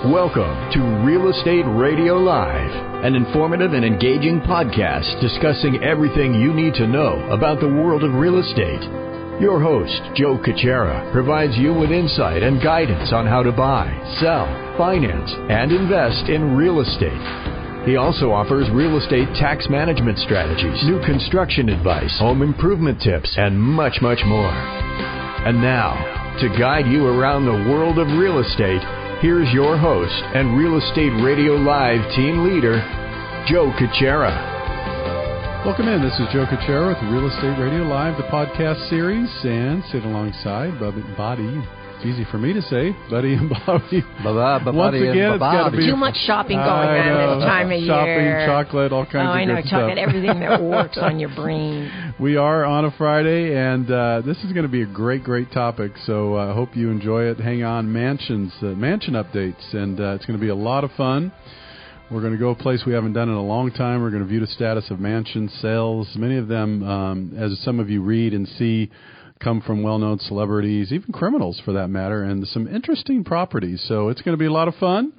Welcome to Real Estate Radio Live, an informative and engaging podcast discussing everything you need to know about the world of real estate. Your host, Joe Caccera, provides you with insight and guidance on how to buy, sell, finance, and invest in real estate. He also offers real estate tax management strategies, new construction advice, home improvement tips, and much, much more. And now, to guide you around the world of real estate, here's your host and Real Estate Radio Live team leader, Joe Caccera. Welcome in. This is Joe Caccera with Real Estate Radio Live, the podcast series, and sit alongside Bobbi and Buddy. It's easy for me to say, Buddy and Bobby. Once again, it's got to be too much shopping going on this time of year. Shopping, chocolate, all kinds of good stuff. Chocolate, everything that works on your brain. We are on a Friday, and this is going to be a great, great topic. So I hope you enjoy it. Hang on, mansion updates, and it's going to be a lot of fun. We're going to go a place we haven't done in a long time. We're going to view the status of mansion sales. Many of them, as some of you read and see, come from well-known celebrities, even criminals for that matter, and some interesting properties. So it's going to be a lot of fun.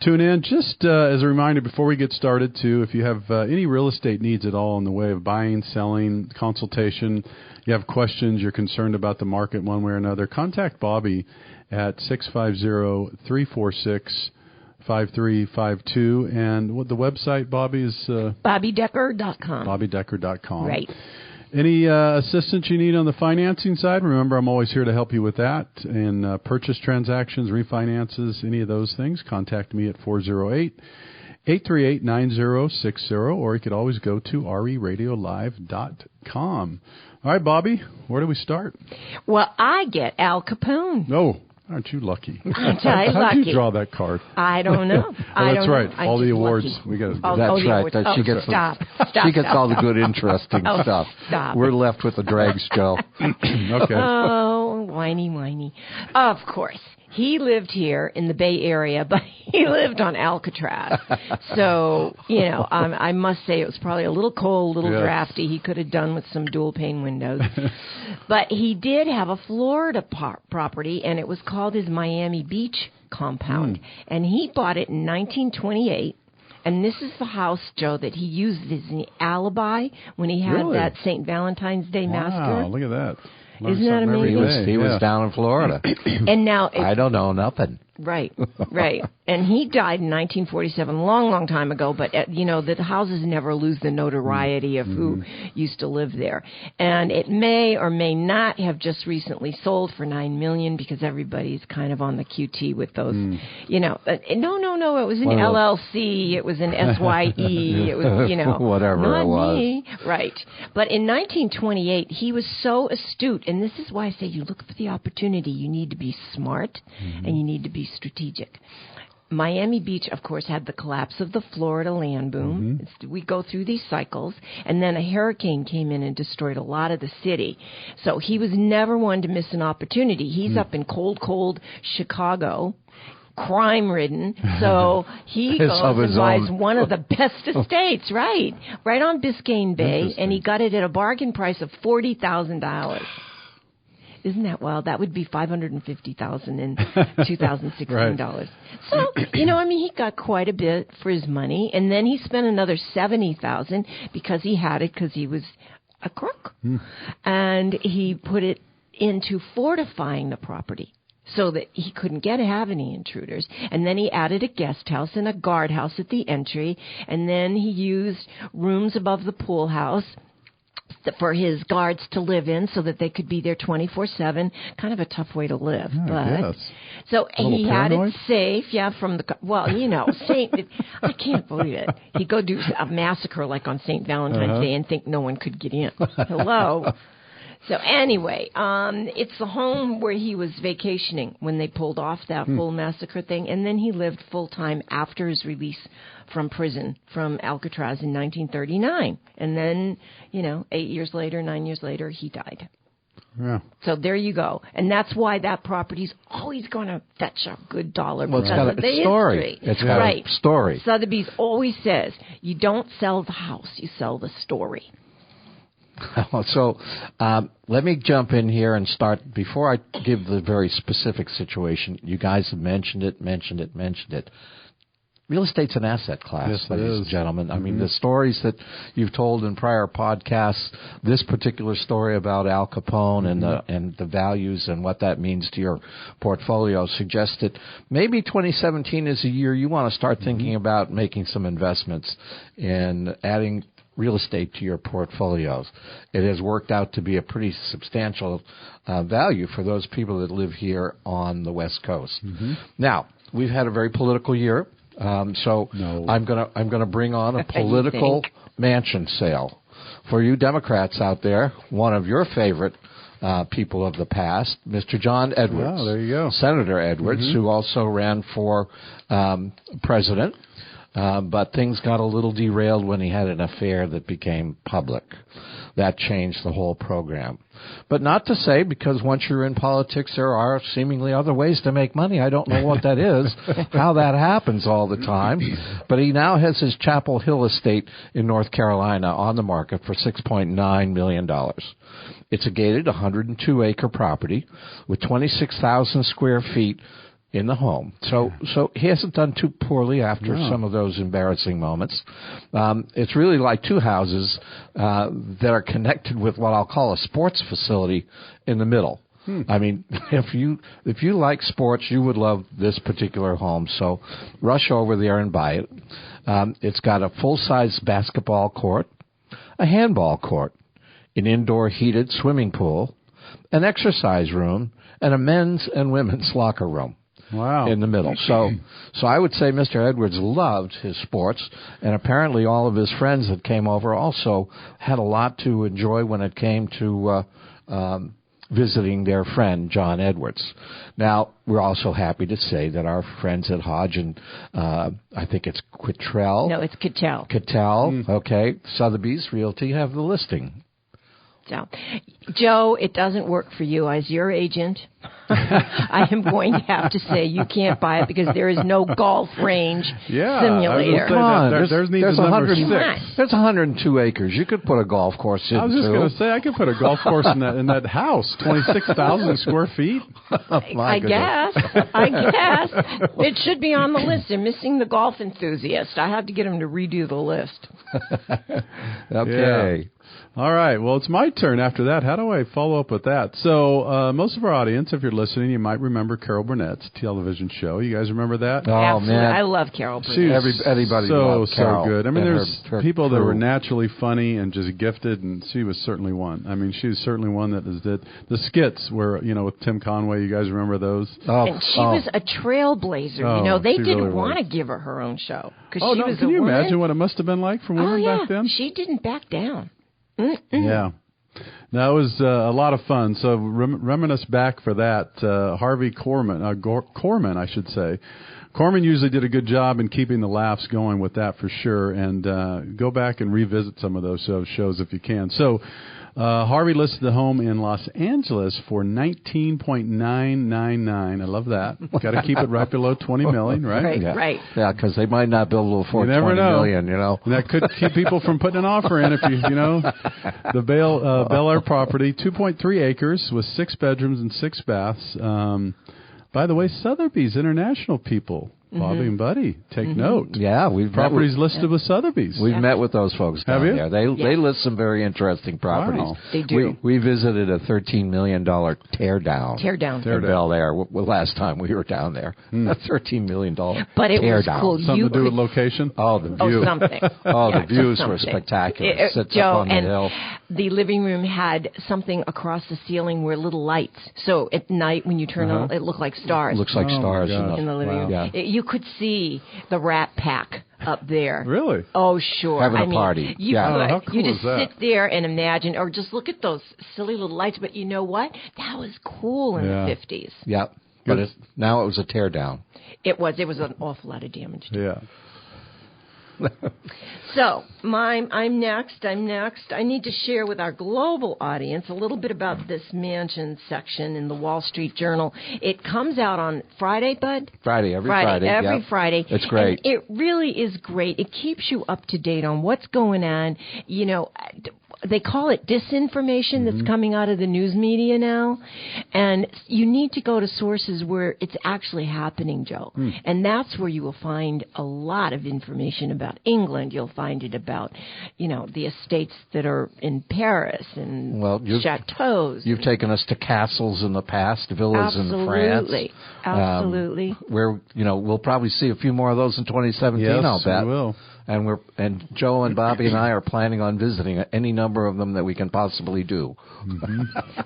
Tune in. Just as a reminder before we get started, too, if you have any real estate needs at all in the way of buying, selling, consultation, you have questions, you're concerned about the market one way or another, contact Bobbi at 650-346-5352. And what the website, Bobbi, is? BobbiDecker.com. BobbiDecker.com. Right. Any assistance you need on the financing side? Remember, I'm always here to help you with that. And purchase transactions, refinances, any of those things, contact me at 408-838-9060, or you could always go to reradiolive.com. All right, Bobbi, where do we start? Well, I get Al Capone. Oh, aren't you lucky? Aren't I lucky? How did you draw that card? I don't know. That's right. All the awards. Lucky. We got. That's right. She gets all the good, interesting stuff. Stop. We're left with the dregs, Joe. Okay. Oh, whiny. Of course. He lived here in the Bay Area, but he lived on Alcatraz. So, I must say it was probably a little cold, a little drafty. He could have done with some dual-pane windows. But he did have a Florida property, and it was called his Miami Beach compound. And he bought it in 1928. And this is the house, Joe, that he used as an alibi when he had that St. Valentine's Day massacre. Wow, look at that. Isn't that amazing? He was down in Florida. And now I don't know nothing. Right. And he died in 1947, long time ago, but, the houses never lose the notoriety of who used to live there. And it may or may not have just recently sold for $9 million because everybody's kind of on the QT with those, no, it was an LLC, it was an SYE, it was, whatever not it was. Me. Right. But in 1928, he was so astute, and this is why I say you look for the opportunity. You need to be smart, and you need to be strategic. Miami Beach, of course, had the collapse of the Florida land boom. We go through these cycles, and then a hurricane came in and destroyed a lot of the city. So he was never one to miss an opportunity. He's up in cold Chicago, crime-ridden, so he goes and buys one of the best estates, right on Biscayne Bay, and he got it at a bargain price of $40,000. Isn't that wild? That would be $550,000 in 2016 dollars. So, he got quite a bit for his money, and then he spent another $70,000 because he had it because he was a crook, and he put it into fortifying the property so that he couldn't have any intruders. And then he added a guest house and a guardhouse at the entry, and then he used rooms above the pool house for his guards to live in so that they could be there 24/7. Kind of a tough way to live. So he had it safe, from the... I can't believe it. He'd go do a massacre like on St. Valentine's Day and think no one could get in. Hello. So anyway, it's the home where he was vacationing when they pulled off that full massacre thing, and then he lived full-time after his release from prison from Alcatraz in 1939. And then, 9 years later, he died. Yeah. So there you go. And that's why that property's always going to fetch a good dollar because of the story. history. It's got a story. Sotheby's always says, you don't sell the house, you sell the story. So let me jump in here and start. Before I give the very specific situation, you guys have mentioned it. Real estate's an asset class, yes, ladies and gentlemen. I mean, the stories that you've told in prior podcasts, this particular story about Al Capone and the values and what that means to your portfolio suggests that maybe 2017 is a year you want to start thinking about making some investments in adding real estate to your portfolios. It has worked out to be a pretty substantial value for those people that live here on the West Coast. Now, we've had a very political year. I'm gonna bring on a political mansion sale for you Democrats out there. One of your favorite people of the past, Mr. John Edwards. Oh, there you go, Senator Edwards, who also ran for president, but things got a little derailed when he had an affair that became public. That changed the whole program. But not to say, because once you're in politics, there are seemingly other ways to make money. I don't know what that is, how that happens all the time. But he now has his Chapel Hill estate in North Carolina on the market for $6.9 million. It's a gated 102-acre property with 26,000 square feet in the home. So he hasn't done too poorly after some of those embarrassing moments. It's really like two houses that are connected with what I'll call a sports facility in the middle. I mean, if you like sports, you would love this particular home. So rush over there and buy it. It's got a full-size basketball court, a handball court, an indoor heated swimming pool, an exercise room, and a men's and women's locker room. Wow. In the middle. So I would say Mr. Edwards loved his sports, and apparently all of his friends that came over also had a lot to enjoy when it came to visiting their friend, John Edwards. Now, we're also happy to say that our friends at Hodge and I think it's Quittrell. No, it's Cattell. Okay. Sotheby's Realty have the listing. So, Joe, it doesn't work for you as your agent. I am going to have to say you can't buy it because there is no golf range simulator. Come on, there's 102 acres. You could put a golf course in. I was just going to say I could put a golf course in that house, 26,000 square feet. I guess it should be on the list. They're missing the golf enthusiast. I have to get them to redo the list. Okay. Yeah. All right. Well, it's my turn after that. How do I follow up with that? So most of our audience, if you're listening, you might remember Carol Burnett's television show. You guys remember that? Oh, absolutely. man. I love Carol Burnett. Everybody loves Carol. So good. I mean, there's her people crew that were naturally funny and just gifted, and she was certainly one. I mean, she was certainly one that did the skits were, with Tim Conway. You guys remember those? And she was a trailblazer. They didn't really want to give her her own show. She was can you imagine what it must have been like for women back then? She didn't back down. Yeah. That was a lot of fun. So reminisce back for that. Harvey Korman, I should say. Korman usually did a good job in keeping the laughs going with that for sure. And go back and revisit some of those shows if you can. So Harvey listed the home in Los Angeles for $19.999. I love that. Got to keep it right below $20 million, right? Right. Yeah, because they might not be able to afford $20 million, And that could keep people from putting an offer in if the Bel Air property, 2.3 acres with 6 bedrooms and 6 baths. By the way, Sotheby's International people. Bobbi and Buddy, take note. Yeah, we've properties listed with Sotheby's. We've met with those folks down there. They list some very interesting properties. Wow. They do. We visited a $13 million teardown. Teardown. In Bel Air. Last time we were down there, a $13 million but it was cool. Something to do with location. Oh, the view. Something. The views were spectacular. Sits up on the hill. The living room had something across the ceiling where little lights. So at night when you turn on, it looked like stars. Looks like stars in the living room. Yeah. You could see the Rat Pack up there. Really? Oh, sure. Having a party. You could. How cool you just is that? sit there and imagine, or just look at those silly little lights. But you know what? That was cool in the 50s. Yeah. But now it was a tear down. It was an awful lot of damage. Yeah. So, I'm next. I need to share with our global audience a little bit about this mansion section in the Wall Street Journal. It comes out on Friday, Bud? Every Friday. Friday. It's great. And it really is great. It keeps you up to date on what's going on. You know, they call it disinformation that's coming out of the news media now. And you need to go to sources where it's actually happening, Joe. And that's where you will find a lot of information about England. You'll find it about, the estates that are in Paris and chateaus. You've taken us to castles in the past, villas in France. Absolutely. Where, we'll probably see a few more of those in 2017, I'll bet. We will. And Joe and Bobbi and I are planning on visiting any number of them that we can possibly do.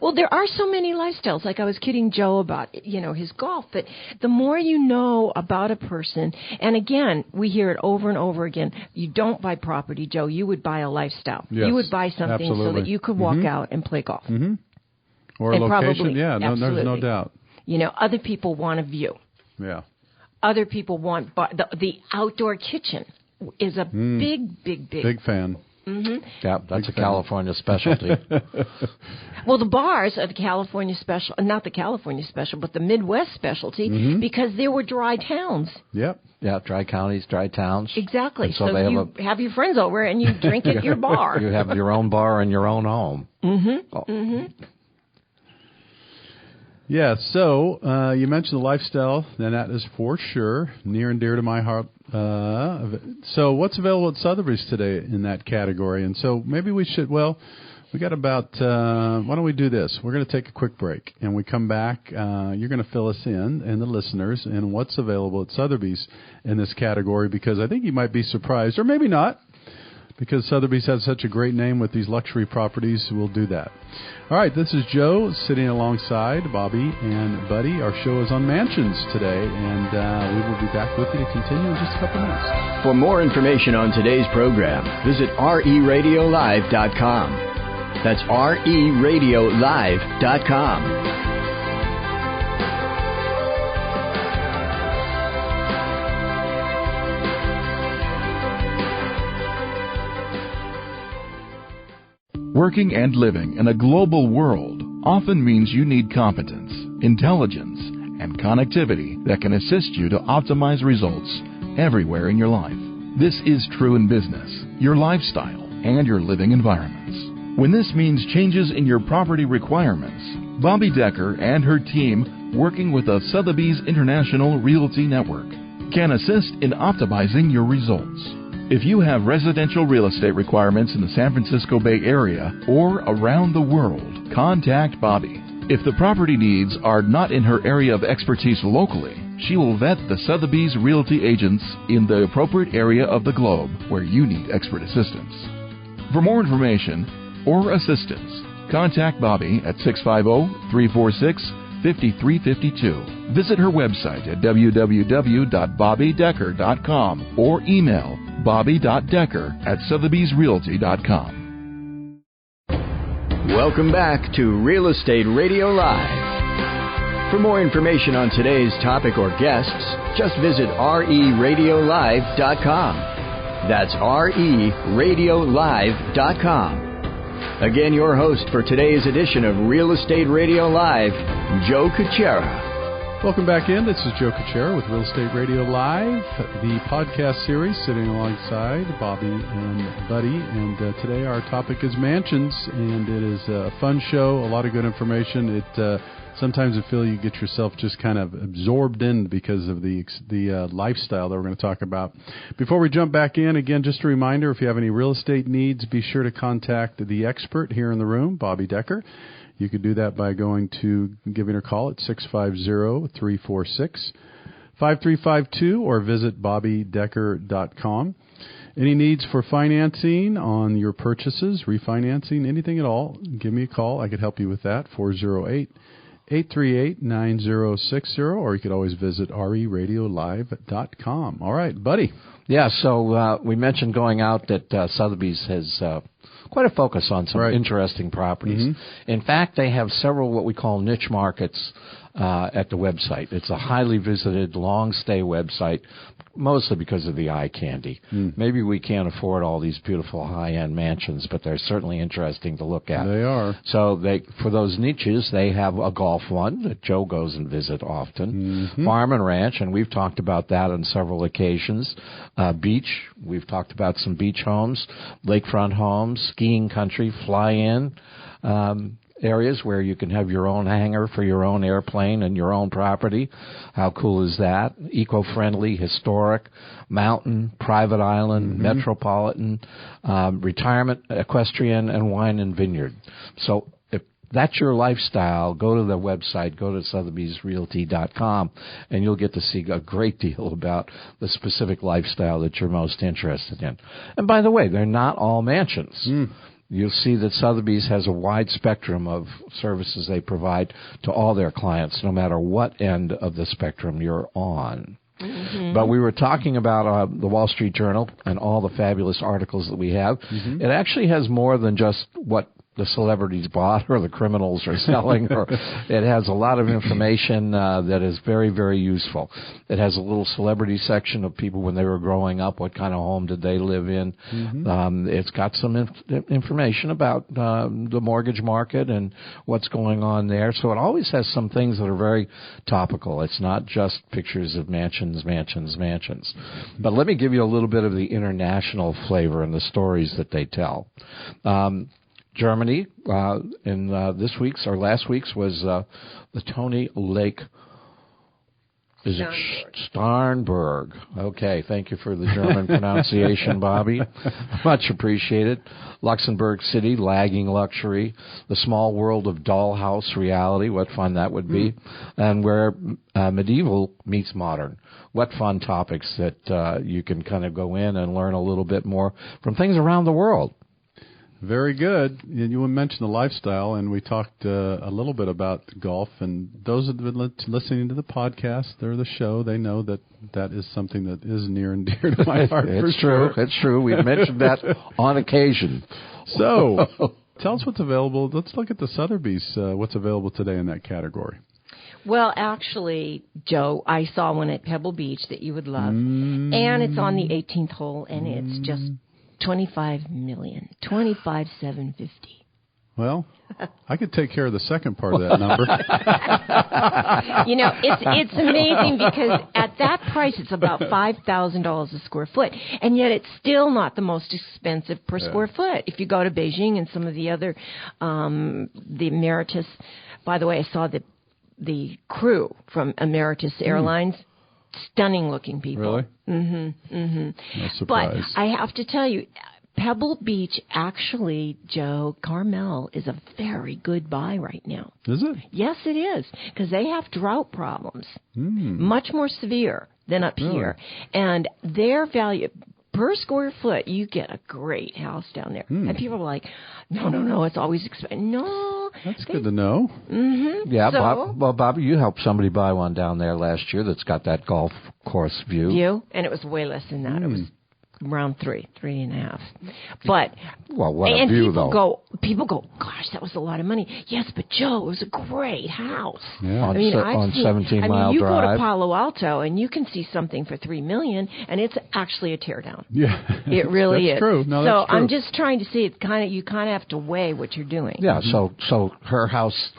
Well, there are so many lifestyles. Like I was kidding Joe about, his golf. But the more you know about a person, and again, we hear it over and over again, you don't buy property, Joe. You would buy a lifestyle. Yes, you would buy something so that you could walk out and play golf. Or a and location, there's no doubt. Other people want a view. Yeah. Other people want the outdoor kitchen. Is a big fan. Yeah, that's a California specialty. Well, the bars are the California special, not the California special, but the Midwest specialty, because there were dry towns. Yep. Yeah, dry counties, dry towns. Exactly. And so you have your friends over and you drink at your bar. You have your own bar in your own home. Yeah, so you mentioned the lifestyle, and that is for sure near and dear to my heart. So what's available at Sotheby's today in that category? And so maybe we should, we got about, why don't we do this? We're going to take a quick break, and we come back. You're going to fill us in, and the listeners, in what's available at Sotheby's in this category, because I think you might be surprised, or maybe not, because Sotheby's has such a great name with these luxury properties. We'll do that. All right, this is Joe sitting alongside Bobbi and Buddy. Our show is on mansions today, and we will be back with you to continue in just a couple minutes. For more information on today's program, visit RERadiolive.com. That's RERadiolive.com. Working and living in a global world often means you need competence, intelligence, and connectivity that can assist you to optimize results everywhere in your life. This is true in business, your lifestyle, and your living environments. When this means changes in your property requirements, Bobbi Decker and her team, working with the Sotheby's International Realty Network, can assist in optimizing your results. If you have residential real estate requirements in the San Francisco Bay Area or around the world, contact Bobbi. If the property needs are not in her area of expertise locally, she will vet the Sotheby's Realty agents in the appropriate area of the globe where you need expert assistance. For more information or assistance, contact Bobbi at 650-346-5352. Visit her website at www.bobbidecker.com or email bobbi.decker@sotheby'srealty.com. Welcome back to Real Estate Radio Live. For more information on today's topic or guests, just visit RERadiolive.com. That's RERadiolive.com. Again, your host for today's edition of Real Estate Radio Live, Joe Kuchera. Welcome back in. This is Joe Kuchera with Real Estate Radio Live, the podcast series, sitting alongside Bobbi and Buddy. And today our topic is mansions, and it is a fun show, a lot of good information. Sometimes I feel you get yourself just kind of absorbed in because of the lifestyle that we're going to talk about. Before we jump back in, again, just a reminder, if you have any real estate needs, be sure to contact the expert here in the room, Bobbi Decker. You could do that by giving her a call at 650-346-5352 or visit bobbidecker.com. Any needs for financing on your purchases, refinancing, anything at all, give me a call. I could help you with that, 408-838-9060, or you could always visit RERadiolive.com. All right, Buddy. Yeah, so we mentioned going out that Sotheby's has quite a focus on some interesting properties. In fact, they have several what we call niche markets at the website. It's a highly visited, long-stay website, mostly because of the eye candy. Maybe we can't afford all these beautiful high-end mansions, but they're certainly interesting to look at. They are. So for those niches, they have a golf one that Joe goes and visits often. Farm and ranch, and we've talked about that on several occasions. Beach, we've talked about some beach homes, lakefront homes, skiing country, fly-in areas where you can have your own hangar for your own airplane and your own property. How cool is that? Eco-friendly, historic, mountain, private island, metropolitan, retirement, equestrian, and wine and vineyard. So if that's your lifestyle, go to the website, go to Sotheby'sRealty.com, and you'll get to see a great deal about the specific lifestyle that you're most interested in. And by the way, they're not all mansions. You'll see that Sotheby's has a wide spectrum of services they provide to all their clients, no matter what end of the spectrum you're on. But we were talking about the Wall Street Journal and all the fabulous articles that we have. It actually has more than just what the celebrities bought or the criminals are selling. Or it has a lot of information that is very, very useful. It has a little celebrity section of people when they were growing up, what kind of home did they live in. It's got some information about the mortgage market and what's going on there. So it always has some things that are very topical. It's not just pictures of mansions. But let me give you a little bit of the international flavor and the stories that they tell. Germany, in this week's or last week's was the Tony Lake. Is it Starnberg? Okay, thank you for the German pronunciation, Bobby. Much appreciated. Luxembourg City, lagging luxury. The small world of dollhouse reality, what fun that would be. And where medieval meets modern. What fun topics that you can kind of go in and learn a little bit more from things around the world. Very good. You mentioned the lifestyle, and we talked a little bit about golf. And those that have been listening to the podcast or the show, they know that that is something that is near and dear to my heart. It's true. Sure. It's true. We've mentioned that on occasion. So, tell us what's available. Let's look at the Sotheby's. What's available today in that category? Well, actually, Joe, I saw one at Pebble Beach that you would love, and it's on the 18th hole, and it's just $25 million, $25,750. Well, I could take care of the second part of that number. You know, it's amazing because at that price, it's about $5,000 a square foot, and yet it's still not the most expensive per square foot. If you go to Beijing and some of the other, the Emeritus, by the way, I saw the crew from Emeritus Airlines. Stunning looking people. Really? No surprise. But I have to tell you, Pebble Beach, actually, Joe, Carmel is a very good buy right now. Is it? Yes, it is, because they have drought problems, much more severe than up here. And their value per square foot, you get a great house down there. And people are like, no, it's always expensive. No. That's good to know. Yeah, so, Bobby, you helped somebody buy one down there last year that's got that golf course view. And it was way less than that. It was around 3.5. But what a view, people go, gosh, that was a lot of money. Yes, but Joe, it was a great house. Yeah. On 17 Mile you Drive. go to Palo Alto and you can see something for $3 million, and it's actually a teardown. Yeah, it really that's is. True. No, so that's true. I'm just trying to see. You kind of have to weigh what you're doing. Yeah. So her house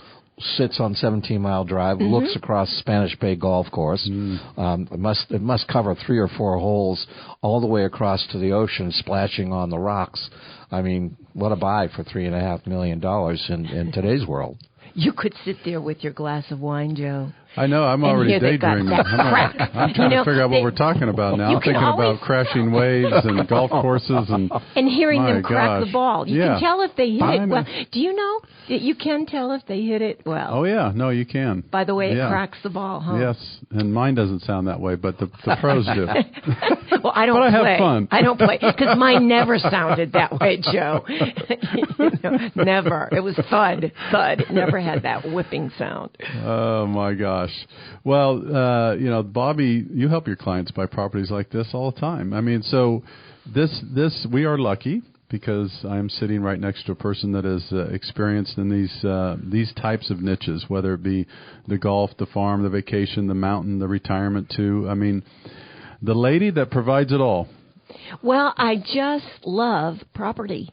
sits on 17 Mile Drive, looks across Spanish Bay Golf Course. It must cover 3 or 4 holes all the way across to the ocean, splashing on the rocks. I mean, what a buy for $3.5 million in today's world. You could sit there with your glass of wine, Joe. I know. I'm already daydreaming. I'm trying to figure out what we're talking about now. I'm thinking about crashing waves and golf courses and hearing them crack the ball. You can tell if they hit it well. Do you know that you can tell if they hit it well? Oh, yeah. No, you can. By the way it cracks the ball, huh? Yes. And mine doesn't sound that way, but the pros do. Well, I don't play. But I have fun. I don't play because mine never sounded that way, Joe. Never. It was thud. It never had that whipping sound. Oh, my gosh. Well, Bobby, you help your clients buy properties like this all the time. I mean, so this we are lucky because I'm sitting right next to a person that is experienced in these types of niches, whether it be the golf, the farm, the vacation, the mountain, the retirement too. I mean, the lady that provides it all. Well, I just love property.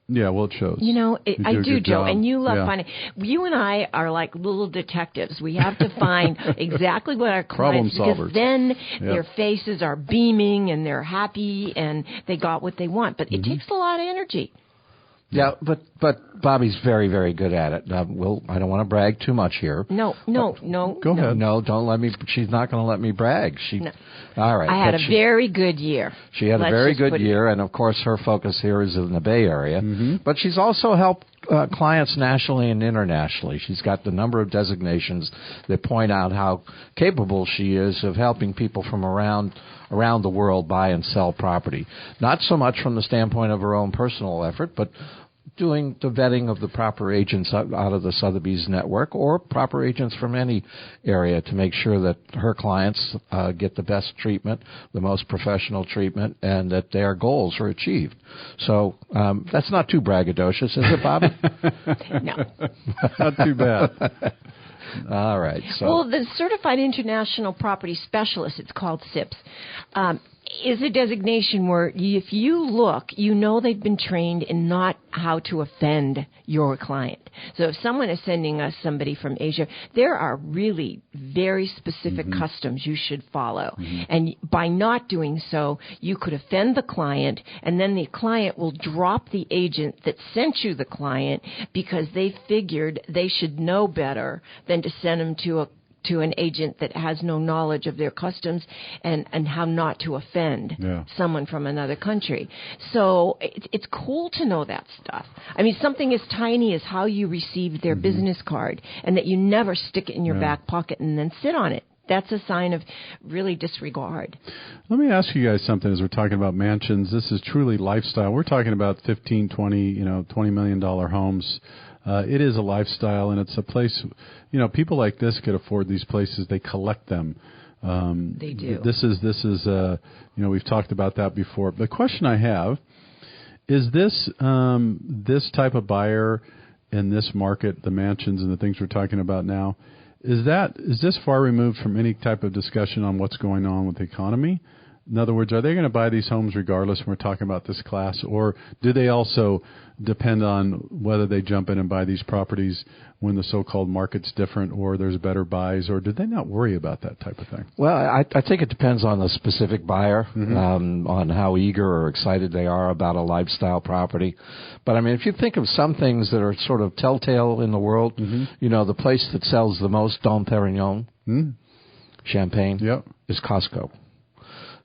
Yeah, well, it shows. You know, I do, Joe, job. and you love finding. You and I are like little detectives. We have to find exactly what our clients, because then their faces are beaming and they're happy and they got what they want. But it takes a lot of energy. Yeah, but Bobbi's very, very good at it. I don't want to brag too much here. No. Go ahead. No, don't let me. She's not going to let me brag. No. All right. I had a very good year. She had a very good year, and of course, her focus here is in the Bay Area. But she's also helped clients nationally and internationally. She's got a number of designations that point out how capable she is of helping people from around the world buy and sell property. Not so much from the standpoint of her own personal effort, but doing the vetting of the proper agents out of the Sotheby's network or proper agents from any area to make sure that her clients get the best treatment, the most professional treatment, and that their goals are achieved. So that's not too braggadocious, is it, Bobbi? No. Not too bad. All right. So. Well, the Certified International Property Specialist, it's called CIPS, is a designation where if you look, you know they've been trained in not how to offend your client. So if someone is sending us somebody from Asia, there are really very specific customs you should follow. And by not doing so, you could offend the client, and then the client will drop the agent that sent you the client because they figured they should know better than to send them to an agent that has no knowledge of their customs and how not to offend someone from another country. So it's cool to know that stuff. I mean, something as tiny as how you received their business card and that you never stick it in your back pocket and then sit on it. That's a sign of really disregard. Let me ask you guys something as we're talking about mansions. This is truly lifestyle. We're talking about 15, 20, $20 million homes. It is a lifestyle, and it's a place, people like this could afford these places. They collect them. They do. This is we've talked about that before. The question I have is this type of buyer in this market, the mansions and the things we're talking about now, is this far removed from any type of discussion on what's going on with the economy? In other words, are they going to buy these homes regardless when we're talking about this class, or do they also depend on whether they jump in and buy these properties when the so-called market's different or there's better buys, or do they not worry about that type of thing? Well, I think it depends on the specific buyer, on how eager or excited they are about a lifestyle property. But, I mean, if you think of some things that are sort of telltale in the world, the place that sells the most Dom Perignon, champagne, is Costco.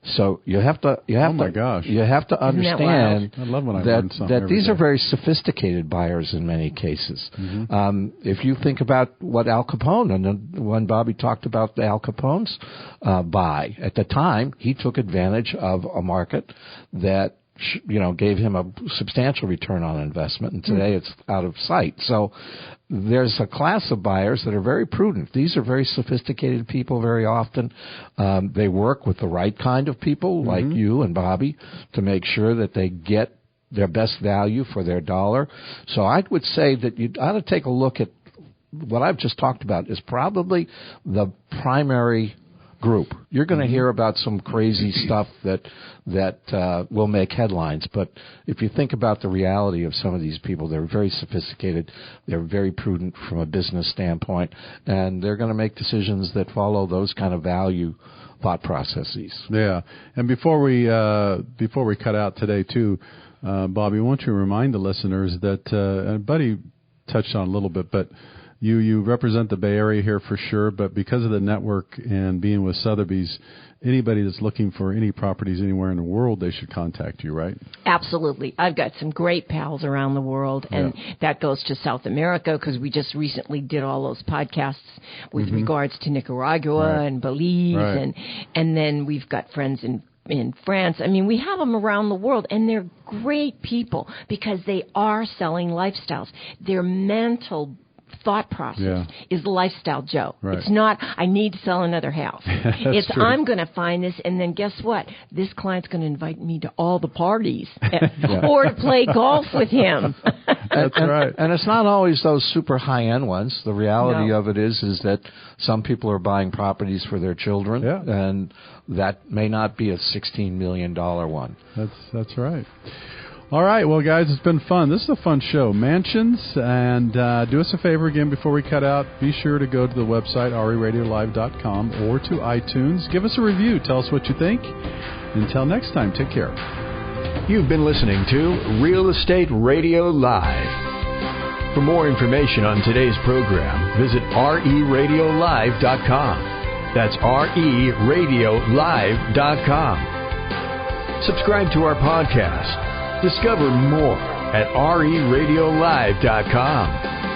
So you have to oh my gosh. You have to understand I love when I learn something that these are very sophisticated buyers in many cases. If you think about what Al Capone, and when Bobbi talked about the Al Capone's buy, at the time he took advantage of a market that gave him a substantial return on investment, and today it's out of sight. So there's a class of buyers that are very prudent. These are very sophisticated people very often. They work with the right kind of people like you and Bobbi to make sure that they get their best value for their dollar. So I would say that you ought to take a look at what I've just talked about is probably the primary group. You're going to hear about some crazy stuff that will make headlines, but if you think about the reality of some of these people, they're very sophisticated, they're very prudent from a business standpoint, and they're going to make decisions that follow those kind of value thought processes. Yeah, and before we cut out today too, Bobbi, I want you to remind the listeners that and Buddy touched on a little bit, but You represent the Bay Area here for sure, but because of the network and being with Sotheby's, anybody that's looking for any properties anywhere in the world, they should contact you, right? Absolutely. I've got some great pals around the world, and that goes to South America because we just recently did all those podcasts with regards to Nicaragua and Belize, and then we've got friends in France. I mean, we have them around the world, and they're great people because they are selling lifestyles. They're mental thought process is Lifestyle Joe. Right. It's not, I need to sell another house. It's, true. I'm going to find this, and then guess what? This client's going to invite me to all the parties or to play golf with him. That's right. And it's not always those super high-end ones. The reality of it is that some people are buying properties for their children, and that may not be a $16 million one. That's right. All right, well, guys, it's been fun. This is a fun show. Mansions, and do us a favor again before we cut out. Be sure to go to the website, reradiolive.com, or to iTunes. Give us a review. Tell us what you think. Until next time, take care. You've been listening to Real Estate Radio Live. For more information on today's program, visit reradiolive.com. That's reradiolive.com. Subscribe to our podcast. Discover more at reradiolive.com.